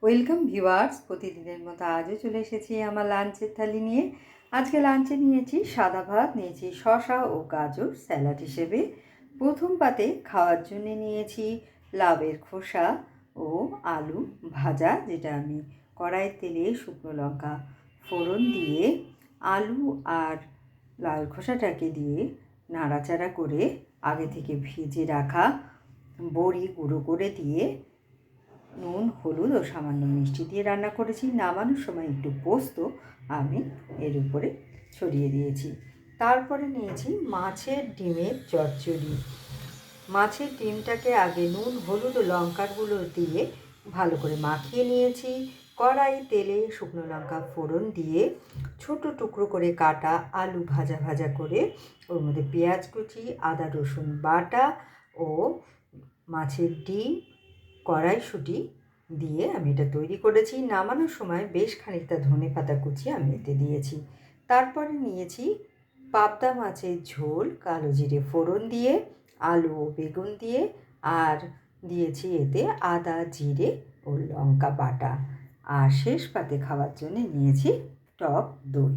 Welcome viewers, প্রতিদিনের মতো আজও চলে এসেছি আমার লাঞ্চের থালি নিয়ে। আজকে লাঞ্চে নিয়েছি সাদা ভাত, নিয়েছি শসা ও গাজর স্যালাড হিসেবে। প্রথম পাতে খাওয়ার জন্য নিয়েছি লাউয়ের খোসা ও আলু ভাজা, যেটা আমি কড়াইয়ের তেলে শুকনো লঙ্কা ফোড়ন দিয়ে আলু আর লাউয়ের খোসাটাকে দিয়ে নাড়াচাড়া করে আগে থেকে ভেজে রাখা বড়ি গুঁড়ো করে দিয়ে নুন, হলুদ ও সামান্য মিষ্টি দিয়ে রান্না করেছি। নামানোর সময় একটু পোস্ত আমি এর উপরে ছড়িয়ে দিয়েছি। তারপরে নিয়েছি মাছের ডিমের চচ্চড়ি। মাছের ডিমটাকে আগে নুন, হলুদ ও লঙ্কার গুঁড়ো দিয়ে ভালো করে মাখিয়ে নিয়েছি। কড়াই তেলে শুকনো লঙ্কা ফোড়ন দিয়ে ছোট টুকরো করে কাটা আলু ভাজা ভাজা করে ওর মধ্যে পেঁয়াজ কুচি, আদা রসুন বাটা ও মাছের ডিম, কড়াইশুঁটি দিয়ে আমি এটা তৈরি করেছি। নামানোর সময় বেশ খানিকটা ধনেপাতা কুচি আমি এতে দিয়েছি। তারপরে নিয়েছি পাবদা মাছের ঝোল, কালো জিরে ফোড়ন দিয়ে, আলু ও বেগুন দিয়ে, আর দিয়েছি এতে আদা, জিরে ও লঙ্কা বাটা। আর শেষ পাতে খাওয়ার জন্য নিয়েছি টক দই।